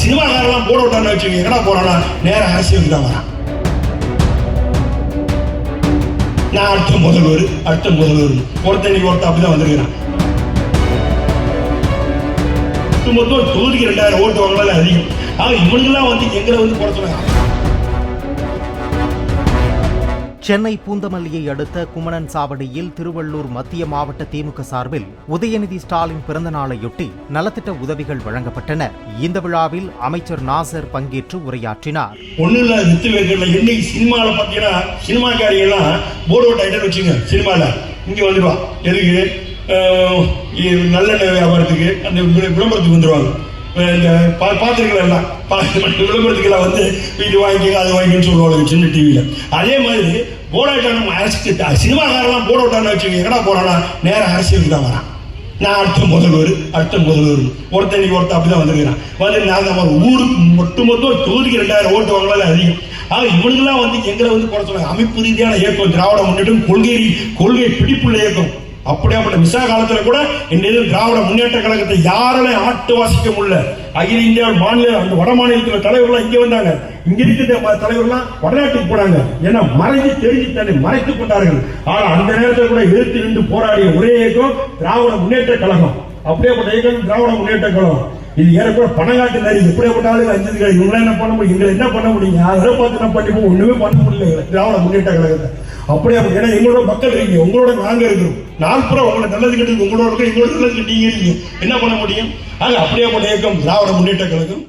சினிமாக்காரெல்லாம் போட விட்டான்னு வச்சுக்கோங்க, எங்கடா போறானா நேர அரசியலுக்கு தான் வரான். நான் அடுத்த முதல்வர் ஒருத்தன் அப்படிதான் வந்திருக்கிறான். மொத்தம் தொகுதிக்கு 2000 ஓட்டு வாங்கலாம் அதிகம். ஆக இவனுங்கெல்லாம் வந்து எங்களை வந்து குறைச்சுறாங்க. சென்னை பூந்தமல்லியை அடுத்த குமணன் சாவடியில் திருவள்ளூர் மத்திய மாவட்ட திமுக சார்பில் உதயநிதி ஸ்டாலின் பிறந்த நாளையொட்டி நலத்திட்ட உதவிகள் வழங்கப்பட்டன. இந்த விழாவில் அமைச்சர் நாசர் பங்கேற்று உரையாற்றினார். ஒண்ணு இல்ல, வித்து வைக்கல. என்னைக்கு சினிமாவில் பார்த்தீங்கன்னா சினிமாக்காரியெல்லாம் போர்டு ஓட்ட ஐட்டம் வச்சுங்க, சினிமாவில் இங்கே வந்துடுவான். எதுக்கு? நல்லெண்ணெய் வியாபாரத்துக்கு அந்த விளம்பரத்துக்கு வந்துடுவாங்க. இந்த பாத்திரங்கள் விளம்பரத்துக்கெல்லாம் வந்து இது வாங்கி அது வாங்கின்னு சொல்லுவாங்க சின்ன டிவியில். அதே மாதிரி போராட்டம் அரசு சினிமாக்காரெல்லாம் போட விட்டான்னு வச்சுக்கோங்க, எங்கடா போறானா நேர அரசியலுக்கு தான் வரான். நான் அடுத்த முதல்வர் ஒருத்தன் அப்படிதான் வந்திருக்கிறான். வந்து நாங்கள் ஊருக்கு மொத்தம் தொகுதிக்கு 2000 ஓட்டு வாங்கலாம் அதிகம். ஆக இவனுங்கெல்லாம் வந்து எங்களை வந்து குறைச்சுறாங்க. அமைப்பு ரீதியான இயக்கம் திராவிட முன்னேற்றம் கொள்கை பிடிப்புள்ள இயக்கம். அப்படியாப்பட்ட மிசா காலத்துல கூட இந்த திராவிட முன்னேற்ற கழகத்தை யாராலையும் ஆட்டு வாசிக்க முடியல. அகில இந்தியா மாநில அந்த வட மாநிலத்தில் தலைவர்கள்லாம் இங்க வந்தாங்க. இங்க இருக்கிற தலைவர்கள்லாம் வடநாட்டுக்கு போனாங்க. ஏன்னா மறைஞ்சு தெரிஞ்சு தன்னை மறைத்துக் கொண்டார்கள். ஆனா அந்த நேரத்தில் கூட எதிர்த்து நின்று போராடிய ஒரே இயக்கம் திராவிட முன்னேற்ற கழகம். அப்படியேப்பட்ட இயக்கம் திராவிட முன்னேற்ற கழகம். இது ஏறக்கூட பணங்காட்டு நரி. எப்படியாப்பட்ட ஆளுங்க அஞ்சதுகள் இவங்களாம் என்ன பண்ண முடியும்? எங்களை என்ன பண்ண முடியும்? அதை பார்த்து என்ன பண்ணிப்போம்? ஒண்ணுமே பண்ண முடியல திராவிட முன்னேற்ற கழகத்தை. அப்படியே ஏன்னா எங்களோட மக்கள் இருக்கீங்க, உங்களோட நாங்க இருக்கிறோம். நாற்புறம் உங்களை நல்லது கெட்டது உங்களோட இருக்க, எங்களோட நல்லது நீங்க இருக்கீங்க. என்ன பண்ண முடியும்? ஆக அப்படியே இயக்கம் திராவிட முன்னேற்ற கழகம்.